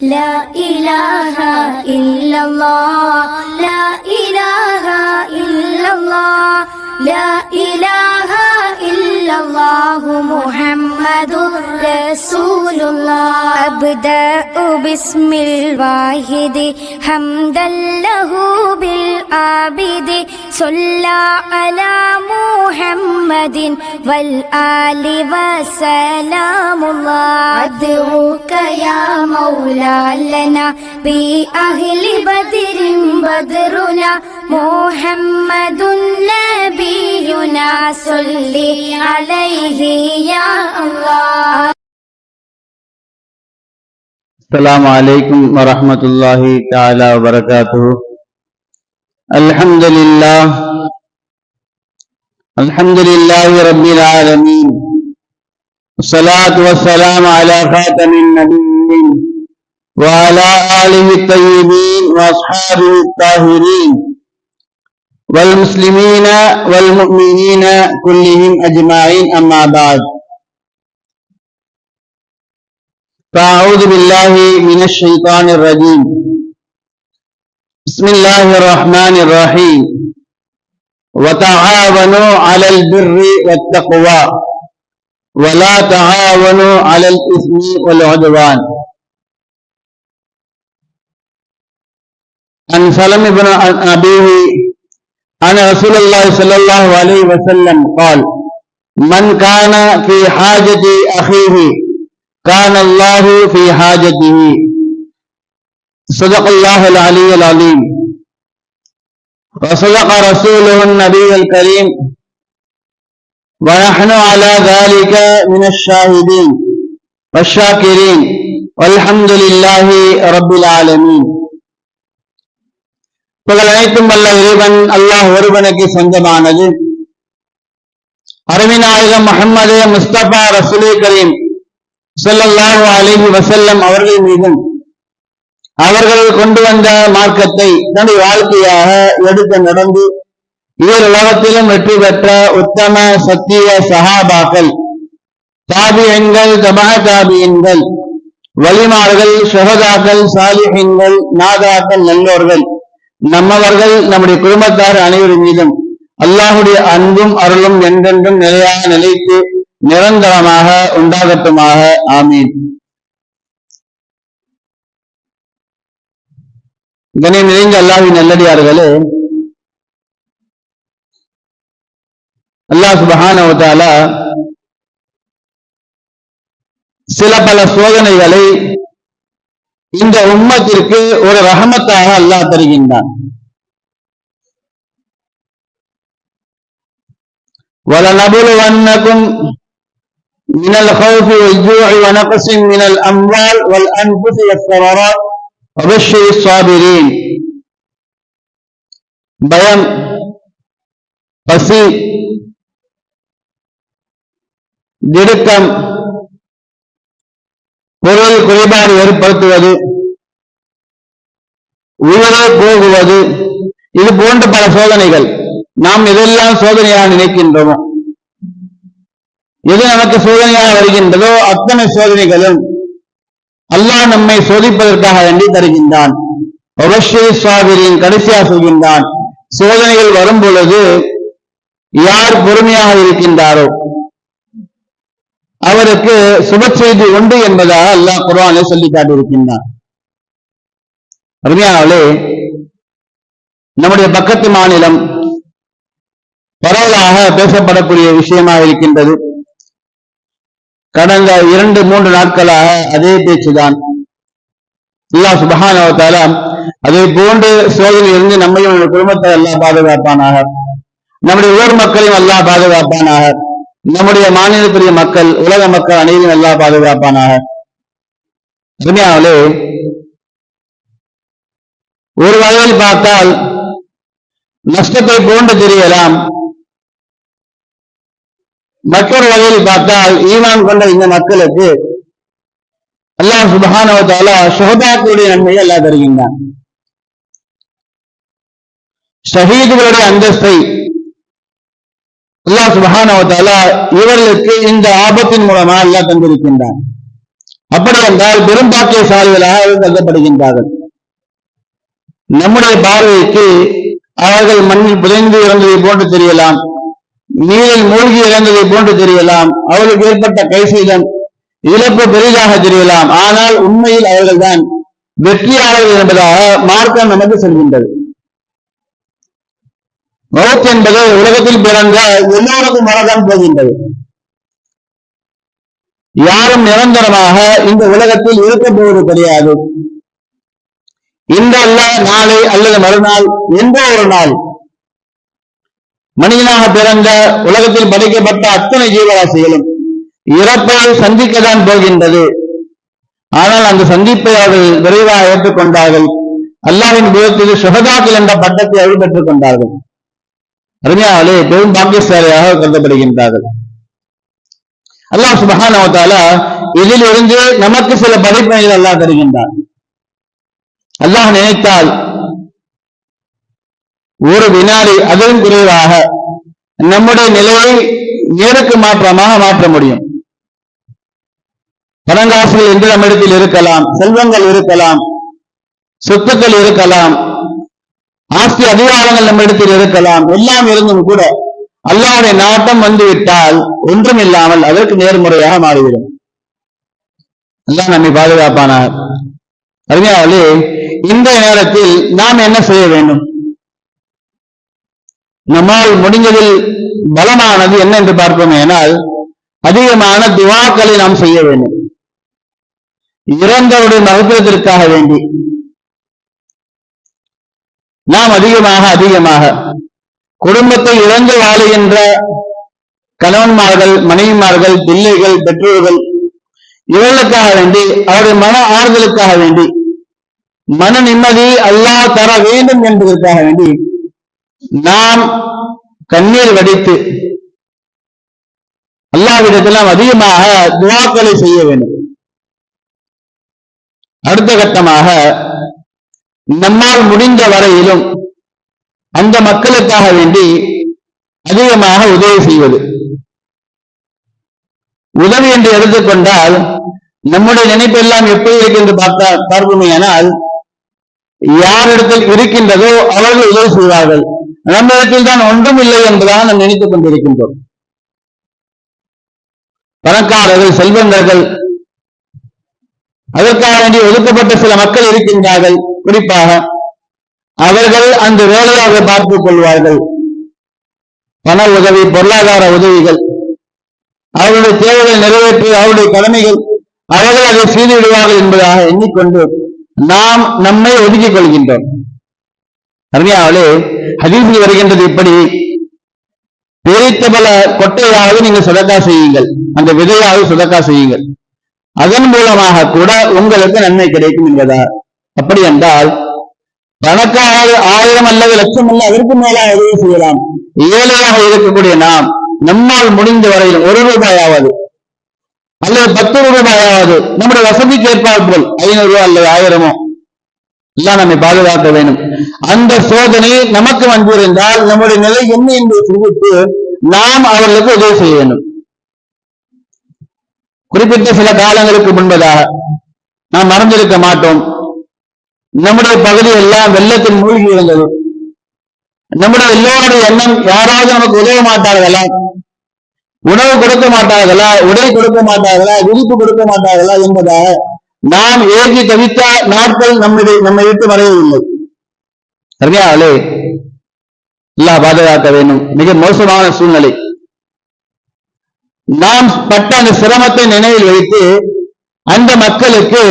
لا إله إلا الله لا إله إلا الله لا إله إلا الله محمد رسول الله أبدأ باسم الواحد حمدا له بالعابد صلى على محمد والآل وسلام الله أدعوك يا مولا لنا بأهل بدر بدرنا محمد نبينا صل عليه يا الله. السلام عليكم ورحمة الله تعالى وبركاته. الحمد لله رب العالمين، والصلاة والسلام على خاتم النبيين وعلى آله الطيبين وأصحابه الطاهرين والمسلمين والمؤمنين كلهم أجمعين، أما بعد، فأعوذ بالله من الشيطان الرجيم. بسم الله الرحمن الرحيم. وتعاونوا على البر والتقوى ولا تعاونوا على الإثم والعدوان. عن سلم بن أبيه أن رسول الله صلى الله عليه وسلم قال: من كان في حاجة أخيه كان الله في حاجته. صدق الله العلي العظيم، وصدق رسوله النبي الكريم، ونحن على ذلك من الشاهدين والشاكرين، والحمد لله رب العالمين. புகழ் அனைத்தும் வல்ல இறைவன் அல்லாஹ் ஒருவனுக்கு சொந்தமானது. அருமைநாயகம் முஹம்மது முஸ்தபா ரசூலே கரீம் ஸல்லல்லாஹு அலைஹி வஸல்லம் அவர்கள் மீதும் அவர்கள் கொண்டு வந்த மார்க்கத்தை தன்னுடைய வாழ்க்கையாக எடுத்து நடந்து இவர் உலகத்திலும் வெற்றி பெற்ற உத்தம சத்திய சஹாபாக்கள், தாபியன்கள், தபா தாபியன்கள், வலிமார்கள், ஷஹதாக்கள், சாலிஹீன்கள், நாதாக்கள், நல்லோர்கள், நம்மவர்கள், நம்முடைய குடும்பத்தார் அனைவரும் மீதும் அல்லாஹுடைய அன்பும் அருளும் என்றென்றும் நிலையாக நிலைத்து நிரந்தரமாக உண்டாகட்டுமாக. ஆமீன். இதனை நிறைந்த அல்லாஹ்வின் நல்லடியார்களே, அல்லாஹ் சுப்ஹானஹு வ தஆலா சில பல சோதனைகளை இந்த உம்மத்திற்கு ஒரு ரஹமத்தாக அல்லாஹ் தருகின்றான். وَلَنَبْلُوَنَّكُمْ مِنَ الْخَوْفِ وَالْجُوعِ وَنَقْصٍ مِنَ الْأَمْوَالِ وَالْأَنْفُسِ وَالثَّمَرَاتِ وَبَشِّرِ الصَّابِرِينَ. பயம், பசி, திடுக்கம், பொருள் குறைபாடு ஏற்படுத்துவது, உயிரே போகுவது, இது போன்ற பல சோதனைகள். நாம் எதெல்லாம் சோதனையாக நினைக்கின்றோமோ, எது நமக்கு சோதனையாக வருகின்றதோ அத்தனை சோதனைகளும் அல்லாஹ் நம்மை சோதிப்பதற்காக வேண்டி தருகின்றான். கடைசியாக சொல்கின்றான், சோதனைகள் வரும் பொழுது யார் பொறுமையாக இருக்கின்றாரோ அவருக்கு சுப செய்தி உண்டு என்பதாக அல்லாஹ் குர்ஆனிலே சொல்லி காட்டியிருக்கின்றான். அருமையானவர்களே, நம்முடைய பக்கத்து மாநிலம் பரவலாக பேசப்படக்கூடிய விஷயமாக இருக்கின்றது. கடந்த 2-3 நாட்களாக அதே பேச்சுதான். அல்லாஹ் சுப்ஹானஹு வ தஆலா அதே போன்று சோதனையிலிருந்து நம்மையும் நம்முடைய குடும்பத்தை அல்லாஹ் பாதுகாப்பானாக, நம்முடைய ஊர் மக்களையும் அல்லாஹ் பாதுகாப்பானாக, நம்முடைய மாநிலத்துடைய மக்கள், உலக மக்கள் அனைவரும் அல்லாஹ் பாதுகாப்பானாக. அருமையானவர்களே, ஒரு வகையில் பார்த்தால் நஷ்டத்தை போன்று தெரியலாம், மற்றொரு வகையில் பார்த்தால் ஈமான் கொண்ட இந்த மக்களுக்கு அல்லாஹ் சுப்ஹானஹு வ தஆலா ஷஹதாக்களுடைய நன்மையை அல்லாஹ் தருகின்றான். ஷஹீதுகளுடைய அந்தஸ்தை அல்லாஹ் சுப்ஹானஹு வ தஆலா இவர்களுக்கு இந்த ஆபத்தின் மூலமாக அல்லாஹ் தந்திருக்கின்றான். அப்படி என்றால் பெரும்பாக்கியசாலிகளாக கருதப்படுகின்றார்கள். நம்முடைய பார்வைக்கு அவர்கள் மண்ணில் புதைந்து இறந்ததை போன்று தெரியலாம், நீரில் மூழ்கி இறந்ததை போன்று தெரியலாம், அவர்களுக்கு ஏற்பட்ட கைசீதம் இழப்பு பெரிதாக தெரியலாம். ஆனால் உண்மையில் அவர்கள்தான் வெற்றியாளர்கள் என்பதாக மார்க்கம் நமக்கு சொல்கின்றது. மௌத் என்பது உலகத்தில் பிறந்த எல்லோருக்கும் வரதான் போகின்றது. யாரும் நிரந்தரமாக இந்த உலகத்தில் இருக்க போவது கிடையாது. இன்றல்ல நாளை அல்லது மறுநாள் என்ற ஒரு நாள் மனிதனாக பிறந்த உலகத்தில் படைக்கப்பட்ட அத்தனை ஜீவராசிகளும் இறப்பை சந்திக்கத்தான் போகின்றது. ஆனால் அந்த சந்திப்பை அவர்கள் விரைவாக ஏற்றுக்கொண்டார்கள். அல்லாஹ்வின் புறத்தில் சுஹதாக்கள் என்ற பட்டத்தை அவர்கள் பெற்றுக் கொண்டார்கள். அருமையாவலே பெரும் பாக்கியசாலியாக கருதப்படுகின்றார்கள். அல்லாஹ் சுப்ஹானஹு வ தஆலா இதில் இருந்து நமக்கு சில படிப்பினைகள் அல்லாஹ் தருகின்றார். அல்லாஹ் நினைத்தால் ஒரு வினாடி அதிலும் குறைவாக நம்முடைய நிலையை நேருக்கு மாற்றமாக மாற்ற முடியும். பணங்காசுகள் என்று நம்மிடத்தில் இருக்கலாம், செல்வங்கள் இருக்கலாம், சொத்துக்கள் இருக்கலாம், ஆஸ்தி அதிகாரங்கள் நம்மிடத்தில் இருக்கலாம். எல்லாம் இருந்தும் கூட அல்லாஹ்வுடைய நாட்டம் வந்துவிட்டால் ஒன்றும் இல்லாமல் அதற்கு நேர்முறையாக மாறிவிடும். அல்லாஹ் நம்மை பாதுகாப்பானார். அருமையாவலே, இந்த நேரத்தில் நாம் என்ன செய்ய வேண்டும்? நம்மால் முடிஞ்சதில் பலமானது என்ன என்று பார்ப்போம். ஏனால் அதிகமான துவாக்களை நாம் செய்ய வேண்டும். இறந்தவருடைய மகத்துவத்திற்காக வேண்டி நாம் அதிகமாக குடும்பத்தை இழந்து வாழுகின்ற கணவன்மார்கள், மனைவிமார்கள், பிள்ளைகள், பெற்றோர்கள் இவர்களுக்காக வேண்டி, அவருடைய மன ஆறுதலுக்காக வேண்டி, மன நிம்மதி அல்லாஹ் தர வேண்டும் என்பதற்காக வேண்டி நாம் கண்ணீர் வடித்து அல்லாஹ்விடத்தில் அதிகமாக துஆக்களை செய்ய வேண்டும். அடுத்த கட்டமாக நம்மால் முடிந்த வரையிலும் அந்த மக்களுக்காக வேண்டி அதிகமாக உதவி செய்வது. உதவி என்று எடுத்துக்கொண்டால் நம்முடைய நினைப்பு எல்லாம் எப்படி இருக்கு என்று பார்ப்போமேயானால், யாரிடத்தில் இருக்கின்றதோ அவர்கள் உதவி செய்வார்கள். நம்மிடத்தில் தான் ஒன்றும் இல்லை என்பதாக நாம் நினைத்துக் கொண்டிருக்கின்றோம். பணக்காரர்கள், செல்வந்தர்கள், அதற்காக வேண்டி ஒதுக்கப்பட்ட சில மக்கள் இருக்கின்றார்கள். குறிப்பாக அவர்கள் அந்த வேலையாக பார்த்துக் கொள்வார்கள். பண உதவி, பொருளாதார உதவிகள், அவருடைய தேவைகளை நிறைவேற்றி அவருடைய கடமைகள் அவர்கள் அதை செய்து விடுவார்கள் என்பதாக எண்ணிக்கொண்டு நாம் நம்மை ஒதுக்கிக் கொள்கின்றோம். அருமையாவலே, ஹதீஸில் வருகின்றது இப்படி: பிரித்த பல கொட்டையாவது நீங்கள் சதக்கா செய்யுங்கள், அந்த விதையாவது சதக்கா செய்யுங்கள், அதன் மூலமாக கூட உங்களுக்கு நன்மை கிடைக்கும் என்பதா. அப்படி என்றால் பணக்காக 1000 அல்லது லட்சம் அல்ல, அதற்கு மேலாக உதவி செய்யலாம். ஏழையாக இருக்கக்கூடிய நாம் நம்மால் முடிந்த வரையில் 1 ரூபாயாவது அல்லது 10 ரூபாயாவது நம்முடைய வசதிக்கு ஏற்பார்கள் 500 ரூபாய் அல்லது 1000 எல்லாம் நம்மை பாதுகாக்க வேண்டும். அந்த சோதனை நமக்கு வந்திருந்தால் நம்முடைய நிலை என்ன என்பதை சிந்தித்து நாம் அவர்களுக்கு உதவி செய்ய வேண்டும். குறிப்பிட்ட சில காலங்களுக்கு முன்பதாக நாம் மறந்திருக்க மாட்டோம், நம்முடைய பகுதி எல்லாம் வெள்ளத்தில் மூழ்கி இருந்தது. நம்முடைய எல்லோருடைய எண்ணம், யாராவது நமக்கு உதவ மாட்டார்களா, உணவு கொடுக்க மாட்டார்களா, உடை கொடுக்க மாட்டார்களா, விரிப்பு கொடுக்க மாட்டார்களா என்பதாக நாம் ஏகி தவித்த நாட்கள் நம்மை விட்டு மறையவில்லை. சரியாவலே, அல்லாஹ் பாதுகாக்க வேண்டும். மிக மோசமான சூழ்நிலை. நாம் பட்ட அந்த சிரமத்தை நினைவில் வைத்து அந்த மக்களுக்கு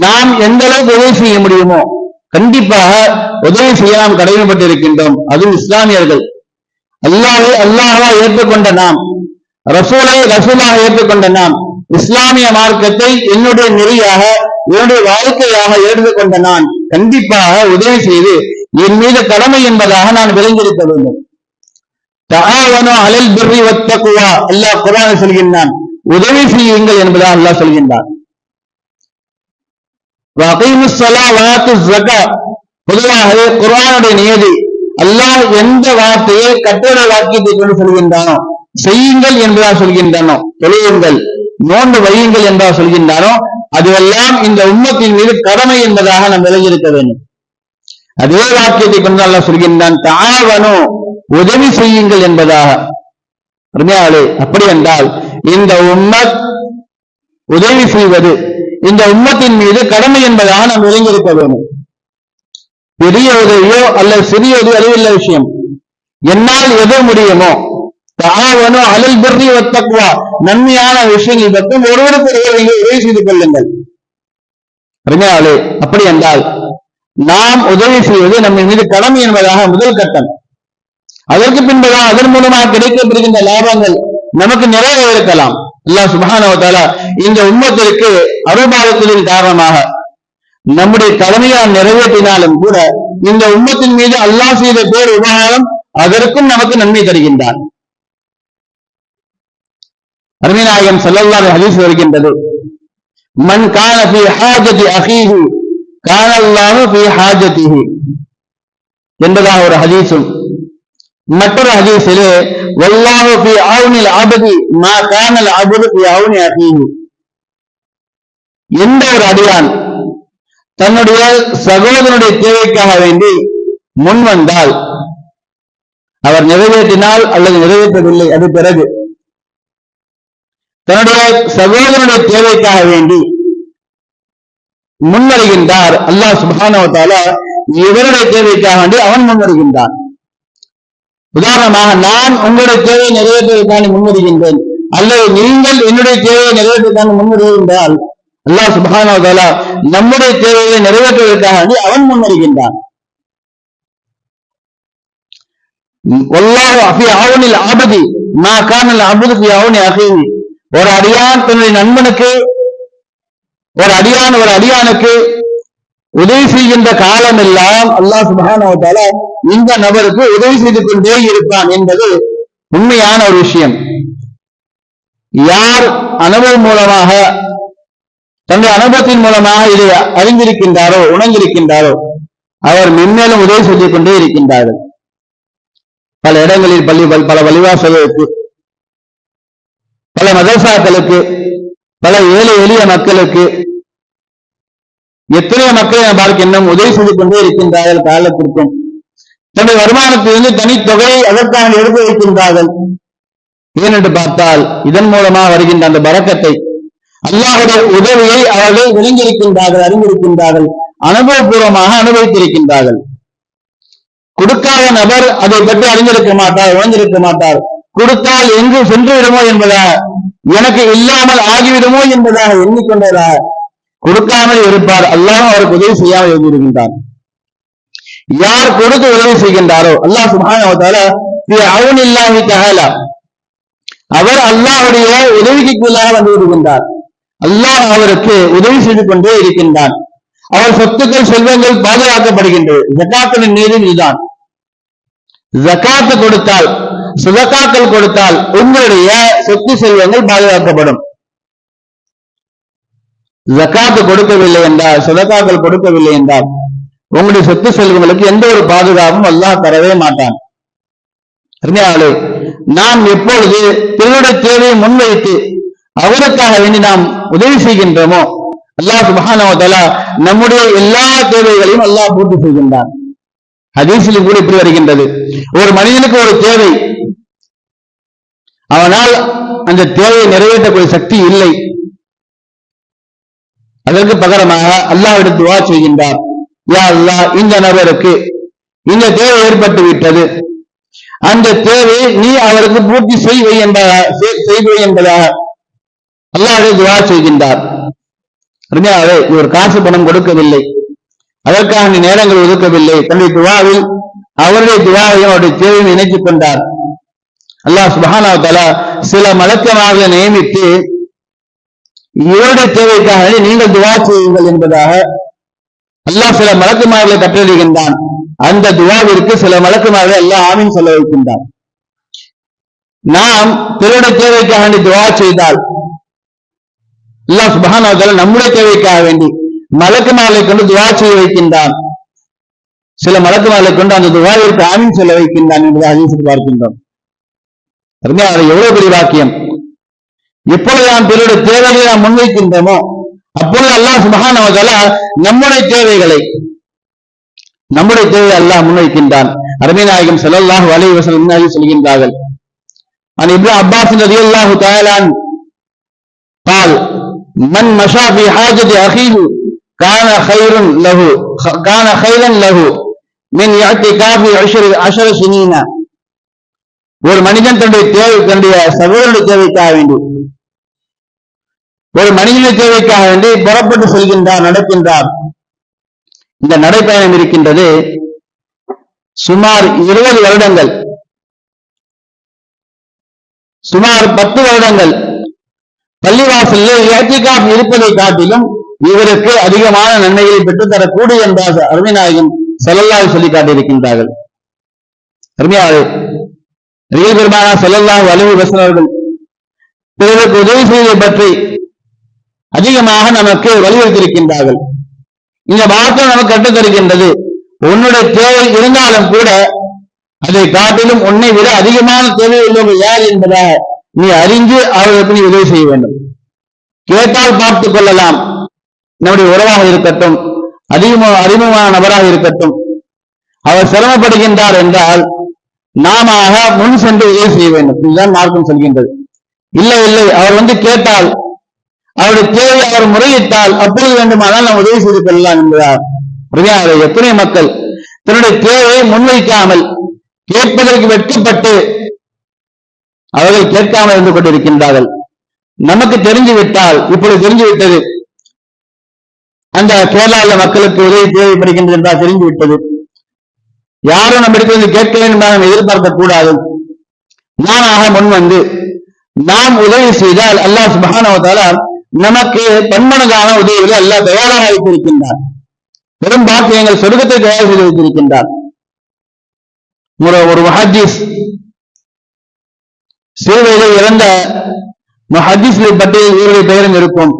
நாம் எந்த அளவுக்கு உதவி செய்ய முடியுமோ கண்டிப்பாக உதவி செய்ய நாம் கடமைப்பட்டிருக்கின்றோம். அதுவும் இஸ்லாமியர்கள், அல்லாஹ்வை ஏற்றுக்கொண்ட நாம், ரசூலாக ஏற்றுக்கொண்ட நாம், இஸ்லாமிய மார்க்கத்தை என்னுடைய நெறியாக, என்னுடைய வாழ்க்கையாக எடுத்துக்கொண்ட நான் கண்டிப்பாக உதவி செய்து என் மீது கடமை என்பதாக நான் விளங்கியிருக்க வேண்டும். தஆவனு அலல் பிர்ரி வத்தக்வா, அல்லாஹ் குர்ஆனில் சொல்கின்றான், உதவி செய்யுங்கள் என்பதாக அல்லாஹ் சொல்கின்றான். வஅகீமுஸ் ஸலாஹ வஆத்துஸ் ஸகாத், பொதுவாக குர்ஆனுடைய நியதி அல்லாஹ் எந்த வார்த்தையை கட்டளை வாக்கியத்தை கொண்டு சொல்கின்றானோ, செய்யுங்கள் என்பதாக சொல்கின்றானோ, தொழுவுங்கள், நோன்பு வையுங்கள் என்பதாக சொல்கின்றானோ அதுவெல்லாம் இந்த உம்மத்தின் மீது கடமை என்பதாக நாம் விளங்கியிருக்க வேண்டும். அதே வாக்கியத்தை கொண்டு அல்லாஹ் சொல்கின்றான், தாவனோ உதவி செய்யுங்கள் என்பதாக. அப்படி என்றால் இந்த உம்மத் உதவி செய்வது இந்த உம்மத்தின் மீது கடமை என்பதாக நாம் விளங்கியிருக்க வேண்டும். பெரிய உதவியோ அல்லது சிறிய உதவி அறிவில்ல விஷயம். என்னால் எது முடியுமோ தாவனோ அலல் பிர்ரி வத்தக்வா, நன்மையான விஷயங்கள் பக்கம் ஒருவருக்கு நீங்கள் உதவி செய்து கொள்ளுங்கள். அப்படி என்றால் நாம் உதவி செய்வது நம்ம மீது கடமை என்பதாக முதல் கட்டம். அதற்கு பின்புதான் அதன் மூலமாக கிடைக்கப்படுகின்ற லாபங்கள் நமக்கு நிறைய இருக்கலாம். அல்லாஹ் சுப்ஹானஹு வ தஆலா இந்த உம்மத்திற்கு அருள்பாலித்தலின் காரணமாக நம்முடைய கடமையால் நிறைவேற்றினாலும் கூட இந்த உம்மத்தின் மீது அல்லாஹ் செய்த பேர் உபகாரம் அதற்கும் நமக்கு நன்மை தருகின்றான். அருமைநாயகம் ஸல்லல்லாஹு அலைஹி ஹதீஸ் வருகின்றது, மன் கான ஃபீ ஹாஜதி அஹீஹி கான அல்லாஹு ஃபீ ஹாஜதிஹி என்பதாக ஒரு ஹதீஸும், மற்றொரு ஹதீஸிலே வல்லாஹு ஃபீ அவ்னில் அப்தி மா கானல் அப்து ஃபீ அவ்னி அஹீஹி, எந்த ஒரு அடியான் தன்னுடைய சகோதரனுடைய தேவைக்காக வேண்டி முன் வந்தால் அவர் நிறைவேற்றினால் அல்லது நிறைவேற்றவில்லை, அது பிறகு தன்னுடைய சகோதரனுடைய தேவைக்காக வேண்டி முன்வருகின்றார், அல்லாஹ் சுப்ஹானஹு வ தஆலா இவருடைய தேவைக்காக வேண்டி அவன் முன்வருகின்றான். உதாரணமாக, நான் உங்களுடைய தேவையை நிறைவேற்றுவதற்கான முன்வருகின்றேன் அல்லது நீங்கள் என்னுடைய தேவையை நிறைவேற்றுவதற்கான முன்வருகின்றால் அல்லாஹ் சுப்ஹானஹு வ தஆலா நம்முடைய தேவையை நிறைவேற்றுவதற்காக வேண்டி அவன் முன்வருகின்றான். வல்லாஹு ஃபீ அவ்னில் அப்தி மா கானல் அப்து ஃபீ அவ்னி அஹீஹி, ஒரு அடியான் தன்னுடைய நண்பனுக்கு ஒரு அடியானுக்கு உதவி செய்கின்ற காலம் எல்லாம் அல்லாஹ் சுப்ஹானஹு வ தஆலா இந்த நபருக்கு உதவி செய்து கொண்டே இருப்பான் என்பது உண்மையான ஒரு விஷயம். யார் அனுபவம் மூலமாக தன்னுடைய அனுபவத்தின் மூலமாக இதை அறிந்திருக்கின்றாரோ உணர்ந்திருக்கின்றாரோ அவர் மென்மேலும் உதவி செய்து கொண்டே இருக்கின்றார்கள். பல இடங்களில் பல பள்ளிவாசல்களுக்கு, பல மதரசாக்களுக்கு, பல ஏழை எளிய மக்களுக்கு, எத்தனையோ மக்களை நாம் பார்க்கின்றோம் உதவி செய்து கொண்டே இருக்கின்றார்கள். காலத்திற்கும் தன்னுடைய வருமானத்திலிருந்து தனித்தொகையை அதற்காக எடுத்து வைக்கின்றார்கள். ஏனென்று பார்த்தால் இதன் மூலமாக வருகின்ற அந்த பரக்கத்தை, அல்லாஹுடைய உதவியை அவர்கள் விளங்கியிருக்கின்றார்கள், அறிந்திருக்கின்றார்கள், அனுபவபூர்வமாக அனுபவித்திருக்கின்றார்கள். கொடுக்காத நபர் அதை பற்றி அறிந்திருக்க மாட்டார், உணர்ந்திருக்க மாட்டார். கொடுத்தால் எங்கு சென்று விடுமோ என்பதாக, எனக்கு இல்லாமல் ஆகிவிடுமோ என்பதாக எண்ணிக்கொண்டதாக கொடுக்காமல் இருப்பார். அல்லாஹ் அவருக்கு உதவி செய்யாமல் எழுதியிருக்கின்றார். யார் கொடுத்து உதவி செய்கின்றாரோ அல்லாஹ் சுப்ஹானஹு வ தஆலா ஃபீ அவ்னில்லாஹி தஆலா, அவர் அல்லாஹ்வுடைய உதவிக்குள்ளாக வந்து விடுகின்றார். அல்லாஹ் அவருக்கு உதவி செய்து கொண்டே இருக்கின்றான். அவர் சொத்துக்கள் செல்வங்கள் பாதுகாக்கப்படுகின்றது. ஜகாத்தின் நீதி இதுதான். ஜகாத்து கொடுத்தால், சதகாக்கள் கொடுத்தால் உங்களுடைய சொத்து செல்வங்கள் பாதுகாக்கப்படும். ஜகாத்து கொடுக்கவில்லை என்றால், சதகாக்கள் கொடுக்கவில்லை என்றால் உங்களுடைய சொத்து செல்வங்களுக்கு எந்த ஒரு பாதுகாப்பும் அல்லாஹ் தரவே மாட்டான். நாம் எப்பொழுது பிறருடைய தேவையை முன்வைத்து அவருக்காக வேண்டி நாம் உதவி செய்கின்றோமோ அல்லாஹ் சுப்ஹானஹு வ தஆலா நம்முடைய எல்லா தேவைகளையும் அல்லாஹ் பூர்த்தி செய்கின்றான். ஹதீஸில் கூட இப்படி வருகின்றது, ஒரு மனிதனுக்கு ஒரு தேவை, அவனால் அந்த தேவையை நிறைவேற்றக்கூடிய சக்தி இல்லை. அதற்கு பகரமாக அல்லாஹ்விடம் துஆ செய்கின்றார், யா அல்லாஹ், இந்த நபருக்கு இந்த தேவை ஏற்பட்டு விட்டது, அந்த தேவையை நீ அவருக்கு பூர்த்தி செய்வை என்பதாக அல்லாஹ்விடம் துஆ செய்கின்றார். இவர் காசு பணம் கொடுக்கவில்லை, அதற்கான நேரங்கள் ஒதுக்கவில்லை, தன்னுடைய துஆவில் அவருடைய துஆவையும் அவருடைய தேவையும் இணைத்துக் கொண்டார். அல்லாஹ் சுப்ஹானஹு வ தஆலா சில மலக்குமார்களை நியமித்து இவருடைய தேவைக்காக நீங்கள் துஆ செய்யுங்கள் என்பதாக அல்லாஹ் சில மலக்குமார்களை கட்டளையிடுகின்றான். அந்த துஆவிற்கு சில மலக்குமார்களை அல்லாஹ் ஆமீன் சொல்ல வைக்கின்றான். நாம் பிறருடைய தேவைக்காக வேண்டி துஆ செய்தால் அல்லாஹ் சுப்ஹானஹு வ தஆலா நம்முடைய தேவைக்காக வேண்டி மலக்குமார்களை கொண்டு துஆ செய்ய வைக்கின்றான். சில மலக்குமார்களை கொண்டு அந்த துஆவிற்கு ஆமீன் சொல்ல வைக்கின்றான் என்பதை ஹதீஸில் பார்க்கின்றோம். எவ்வளவு பெரிய வாக்கியம்! எப்பொழுது நாம் பிறருடைய தேவைகளை நாம் முன்வைக்கின்றோமோ அப்பொழுது அல்லாஹ் சுப்ஹானஹு வ தஆலா நம்முடைய தேவை அல்லாஹ் முன்வைக்கின்றான். அருமை நாயகம் ஸல்லல்லாஹு அலைஹி வஸல்லம் சொல்கின்றார்கள், عن ابن عباس رضي الله تعالى عنه قال من مشى في حاجة أخيه كان خيرا له من اعتكاف 10 سنين. ஒரு மனிதன் தன்னுடைய சகோதரனுடைய தேவைக்காக வேண்டி ஒரு மனிதனுடைய தேவைக்காக வேண்டி புறப்பட்டு செல்கின்றார், நடக்கின்றார். இந்த நடைப்பயணம் இருக்கின்றது சுமார் 20 வருடங்கள், சுமார் 10 வருடங்கள் பள்ளிவாசலில் இஅ்திகாஃப் இருப்பதை காட்டிலும் இவருக்கு அதிகமான நன்மைகளை பெற்றுத்தரக்கூடும் என்பதாக அருமை நாயகம் ஸல்லல்லாஹு அலைஹி சொல்லி காட்டியிருக்கின்றார்கள். அருமையாளே, நபிகள் பெருமானார் ஸல்லல்லாஹு அலைஹி வஸல்லம் அவர்கள் பிறருக்கு உதவி செய்வதை பற்றி அதிகமாக நமக்கு வலியுறுத்தியிருக்கின்றார்கள். இந்த வார்த்தை நமக்கு கற்றுத்தருகின்றது, உன்னுடைய தேவை இருந்தாலும் கூட அதை காட்டிலும் உன்னை விட அதிகமான தேவை உள்ளவர்கள் யார் என்பதாக நீ அறிந்து அவர்களுக்கு நீ உதவி செய்ய வேண்டும். கேட்டால் பார்த்துக் கொள்ளலாம், நம்முடைய உறவாக இருக்கட்டும், அறிமுகமான நபராக இருக்கட்டும், அவர் சிரமப்படுகின்றார் என்றால் நாம முன் சென்று உதவி செய்ய வேண்டும். இதுதான் மார்க்கம் சொல்கின்றது. இல்லை அவர் கேட்டால், அவருடைய தேவை அவர் முறையிட்டால் அப்பொழுது வேண்டுமானால் நாம் உதவி செய்து கொள்ளலாம் என்பதால் எத்தனை மக்கள் தன்னுடைய தேவையை முன்வைக்காமல் கேட்பதற்கு வெட்கப்பட்டு அவர்கள் கேட்காமல் இருந்து கொண்டிருக்கின்றார்கள். நமக்கு தெரிந்துவிட்டால், இப்பொழுது தெரிந்துவிட்டது, அந்த கேரளாவில் மக்களுக்கு உதவி தேவைப்படுகின்றது என்றால் தெரிந்துவிட்டது. யாரும் நம்மிடத்திலிருந்து கேட்க வேண்டும் நாம் எதிர்பார்க்க கூடாது. நானாக முன் வந்து நாம் உதவி செய்தால் அல்லாஹ் சுப்ஹானஹு வ தஆலா நமக்கு பன்மடங்கான உதவிகளை அல்லாஹ் தயாராக வைத்திருக்கின்றார். பெரும் பாக்கியங்கள் சொர்க்கத்தை தயார் செய்து வைத்திருக்கின்றார். ஒரு முஹத்திஸ், சிறுவயதில் இறந்த முஹத்திஸ்களை பட்டியலில் இவருடைய பெயரும் இருக்கும்.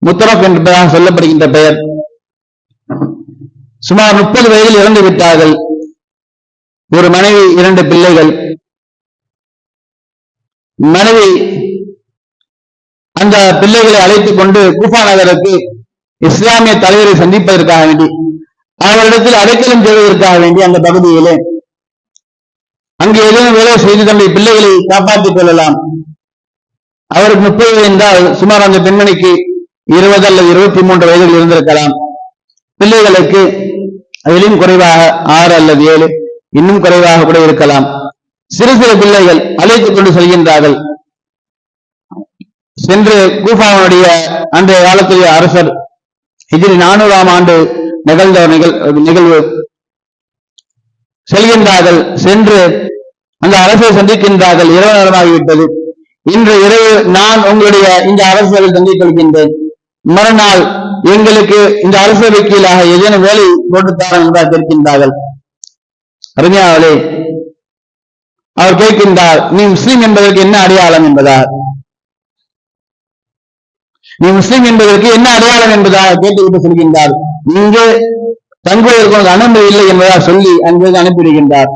முத்தரப் என்பதாக சொல்லப்படுகின்ற பெயர். சுமார் 30 வயதில் இறந்து விட்டார்கள். ஒரு மனைவி, 2 பிள்ளைகள். மனைவி அந்த பிள்ளைகளை அழைத்துக் கொண்டு கூஃபா நகருக்கு இஸ்லாமிய தலைவரை சந்திப்பதற்காக வேண்டி, அவரிடத்தில் அடைக்கலம் செய்வதற்காக வேண்டி அந்த பகுதியிலே அங்கு ஏதேனும் வேலை செய்து தன்னுடைய பிள்ளைகளை காப்பாற்றிக் கொள்ளலாம். அவருக்கு 30 என்றால் சுமார் அந்த பெண்மணிக்கு 20 அல்லது 23 வயதில் இருந்திருக்கலாம். பிள்ளைகளுக்கு அதிலும் குறைவாக 6 அல்லது 7, இன்னும் குறைவாக கூட இருக்கலாம். சிறு பிள்ளைகள் அழைத்துக் கொண்டு செல்கின்றார்கள். சென்று கூஃபாவுடைய அன்றைய காலத்திலே அரசர் ஹிஜ்ரி 400ஆம் ஆண்டு நிகழ்ந்த நிகழ்வு. செல்கின்றார்கள். சென்று அந்த அரசை சந்திக்கின்றார்கள். இரவு நேரமாகிவிட்டது. இன்று இரவு நான் உங்களுடைய இந்த அரசரை சந்திக் கொள்கின்றேன். மறுநாள் எங்களுக்கு இந்த அரசவை கீழாக ஏதேனும் வேலை போட்டுத்தாரன் என்றால் கேட்கின்றார்கள். அருமையாவளே, அவர் கேட்கின்றார், நீ முஸ்லீம் என்பதற்கு என்ன அடையாளம் என்பதாக, நீ முஸ்லீம் என்பதற்கு என்ன அடையாளம் என்பதாக கேட்டுவிட்டு சொல்கின்றார். இங்கே தங்குவதற்கு அனுமதி இல்லை என்பதாக சொல்லி அங்கிருந்து அனுப்பிவிடுகின்றார்.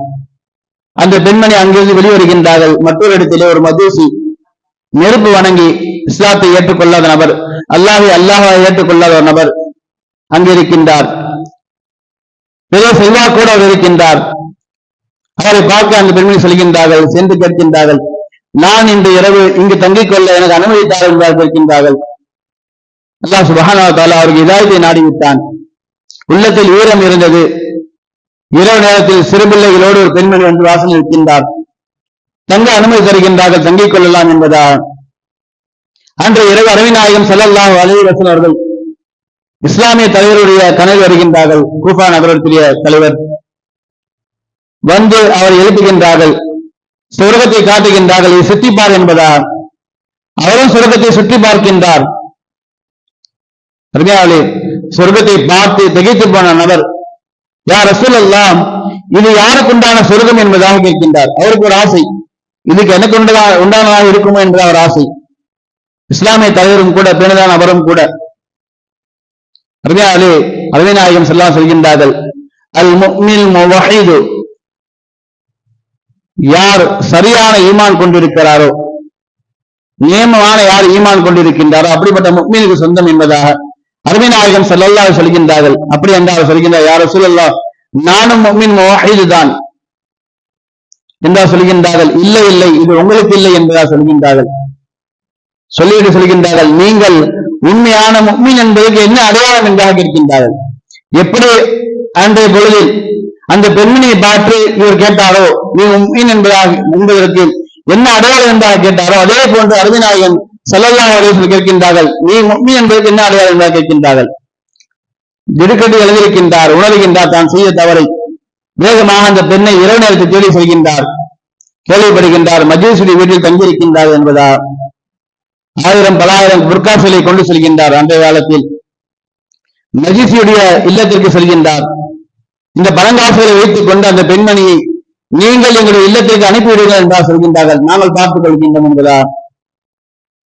அந்த பெண்மணி அங்கிருந்து வெளிவருகின்றார்கள். மற்றொரு இடத்திலே ஒரு மஜூசி, நெருப்பு வணங்கி இஸ்லாத்தை ஏற்றுக்கொள்ளாத நபர், அல்லாஹை ஏற்றுக்கொள்ளாத ஒரு நபர் அங்கிருக்கின்றார். பெரிய செல்வாக்கோடு அவர் இருக்கின்றார். அவரை பார்க்க அந்த பெண்மணி சொல்கின்றார்கள். சென்று கேட்கின்றார்கள், நான் இன்று இரவு இங்கு தங்கிக் கொள்ள எனக்கு அனுமதித்தார் என்பதாக கேட்கின்றார்கள். அல்லாஹ் சுப்ஹானஹு வ தஆலா அவருக்கு ஹிதாயத்தை நாடிவிட்டான். உள்ளத்தில் ஈரம் இருந்தது. இரவு நேரத்தில் சிறு பிள்ளைகளோடு ஒரு பெண்மணி வந்து வாசல் இருக்கின்றார். தங்க அனுமதி தருகின்றார்கள், தங்கிக் கொள்ளலாம் என்பதா. அன்று இரவு அருமை நாயகம் ஸல்லல்லாஹு அலைஹி வஸல்லம் அவர்கள் இஸ்லாமிய தலைவருடைய கனவு வருகின்றார்கள். கூஃபா நகரத்திலே தலைவர் வந்து அவர் எழுப்புகின்றார்கள். சொர்க்கத்தை காட்டுகின்றார்கள். இது சுற்றிப்பார் என்பதா. அவரும் சொர்க்கத்தை சுற்றி பார்க்கின்றார். அருமையாளே, சொர்க்கத்தை பார்த்து திகைத்து போன நபர், யா ரசூலல்லாஹ், இது யாருக்குண்டான சொர்க்கம் என்பதாக கேட்கின்றார். அவருக்கு ஒரு ஆசை, இதுக்கு எனக்கு உண்டானதாக இருக்குமோ என்ற ஒரு ஆசை. இஸ்லாமிய தலைவரும் கூட, பேணுதான நபரும் கூட. அருமையாளே, அருமை நாயகம் ஸல்லல்லாஹு சொல்கின்றார்கள், அல் முஃமின் முவஹிது, யார் சரியான ஈமான் கொண்டிருக்கிறாரோ, நியமமான யார் ஈமான் கொண்டிருக்கின்றாரோ அப்படிப்பட்ட முஃமினுக்கு சொந்தம் என்பதாக அருமை நாயகம் ஸல்லல்லாஹு அலைஹி சொல்கின்றார்கள். அப்படி என்றால் சொல்கின்றார், யா ரசூலல்லாஹ், நானும் முஃமின் முவஹ்ஹித் தான் என்றா சொல்கின்றார்கள். இல்லை இல்லை, இது உங்களுக்கு இல்லை என்பதா சொல்கின்றார்கள். சொல்லிவிட்டு சொல்கின்றார்கள், நீங்கள் உண்மையான முஃமின் என்பதற்கு என்ன அடையாளம் என்றாக கேட்கின்றார்கள். எப்படி அன்றைய பொழுதில் அந்த பெண்மணியை பார்த்து இவர் கேட்டாரோ நீ முஃமின் என்பதற்கு என்ன அடையாளம் என்பதாக கேட்டாரோ, அதே போன்று அருமை நாயகம் ஸல்லல்லாஹு அலைஹி வஸல்லம் கேட்கின்றார்கள், நீ முஃமின் என்பதற்கு என்ன அடையாளம் என்பதாக கேட்கின்றார்கள். திடுக்கட்டி எழுதியிருக்கின்றார், உணர்கின்றார் தான் செய்ய தவறை. வேகமாக அந்த பெண்ணை இரவு நேரத்தை தேடி செல்கின்றார். கேள்விப்படுகின்றார் மஜூசுடைய வீட்டில் தங்கியிருக்கின்றார் என்பதா. 1000 பலாயிரம் புர்காசுகளை கொண்டு செல்கின்றார். அன்றைய காலத்தில் மஜூசியுடைய இல்லத்திற்கு செல்கின்றார். இந்த பழங்காசுகளை வைத்துக் கொண்டு அந்த பெண்மணியை நீங்கள் எங்களுடைய இல்லத்திற்கு அனுப்பிவிடுங்கள் என்றால் சொல்கின்றார்கள். நாங்கள் பார்த்துக் கொள்கின்றோம் என்பதா.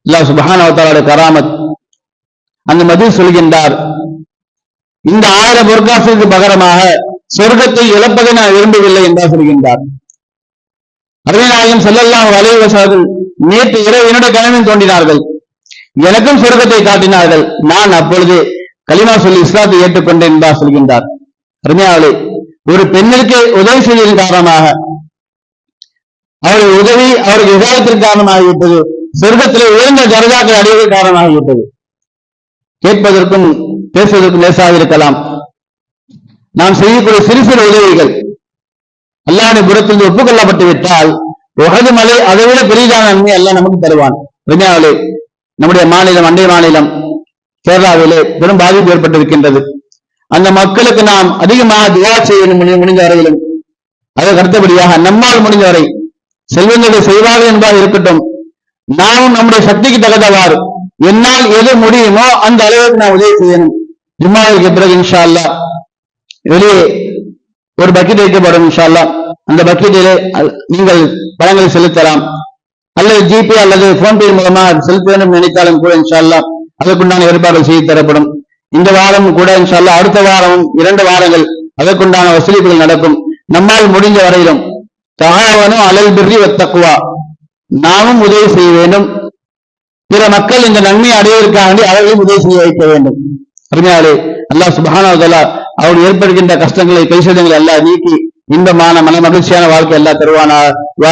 அல்லாஹ் சுப்ஹானஹு வ தஆலா கராமத். அந்த மஜூஸ் சொல்கின்றார், இந்த 1000 பொற்காசுக்கு பகரமாக சொர்க்கத்தை இழப்பதை நான் விரும்பவில்லை என்றால் சொல்கின்றார். அருமை நாயகம் ஸல்லல்லாஹு அலைஹி வஸல்லம் நேற்று இரவு என்னுடைய கனவில் தோன்றினார்கள், எனக்கும் சொர்க்கத்தை காட்டினார்கள். நான் அப்பொழுது கலிமா சொல்லி இஸ்லாத்தை ஏற்றுக்கொண்டேன் என்றார் சொல்கின்றார். அருமையாளே, ஒரு பெண்ணிற்கு உதவி செய்வதன் காரணமாக அவருடைய உதவி அவருக்கு விவாதத்திற்கு காரணமாகிவிட்டது, சொர்க்கத்திலே உயர்ந்த தரஜாக்களை அடைவதற்கு காரணமாகிவிட்டது. கேட்பதற்கும் பேசுவதற்கும் லேசாக இருக்கலாம். நாம் செய்யக்கூடிய சிறு சிறு உதவிகள் அல்லாஹ்வின் புறத்தில் ஒப்புக்கொள்ளப்பட்டு விட்டால் உஹது மலை அதை விட பெரிதான நன்மை அல்லாஹ் நமக்கு தருவான். அருமையாளே, நம்முடைய மாநிலம் அண்டை மாநிலம் கேரளாவிலே பெரும் பாதிப்பு ஏற்பட்டிருக்கின்றது. அந்த மக்களுக்கு நாம் அதிகமாக துஆ செய்ய முடிந்த வரையிலும் அதற்கு அடுத்தபடியாக நம்மால் முடிந்தவரை செல்வங்களை செய்வார்கள் என்பதாக இருக்கட்டும், நாமும் நம்முடைய சக்திக்கு தகுந்தவாறு என்னால் எது முடியுமோ அந்த அளவுக்கு நான் உதவி செய்யணும். ஜும்மாவுக்கு பிறகு இன்ஷா அல்லாஹ் வெளியே ஒரு பக்கெட் வைக்கப்படும். இன்ஷா அல்லாஹ் அந்த பக்கெட்டிலே நீங்கள் பணங்களை செலுத்தலாம், அல்லது ஜிபே அல்லது போன்பே மூலமாக செலுத்த வேண்டும் நினைத்தாலும் கூட இன்ஷா அல்லாஹ் அதற்குண்டான ஏற்பாடுகள் செய்து தரப்படும். இந்த வாரம் கூட இன்ஷா அல்லாஹ் அடுத்த வாரமும் 2 வாரங்கள் அதற்குண்டான வசூலிப்புகள் நடக்கும். நம்மால் முடிந்த வரையிலும் தஆவனு அலல் பிர்ரி வத் தக்வா, நாமும் உதவி செய்ய வேண்டும். பிற மக்கள் இந்த நன்மையை அடைவதற்காக அவர்களையும் உதவி செய்ய வைக்க வேண்டும். அருமையாளே, அல்லாஹ் சுப்ஹானஹு வ தஆலா அவர் ஏற்படுகின்ற கஷ்டங்களை கைசேதங்களை எல்லாம் நீக்கி இன்பமான மன மகிழ்ச்சியான வாழ்க்கை எல்லாம் தருவானா.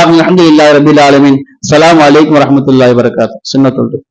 அல்ஹம்துலில்லாஹி ரப்பில் ஆலமீன். அஸ்ஸலாமு அலைக்கும் வரஹ்மத்துல்லாஹி வபரகாத்துஹு. சுன்னத்துல்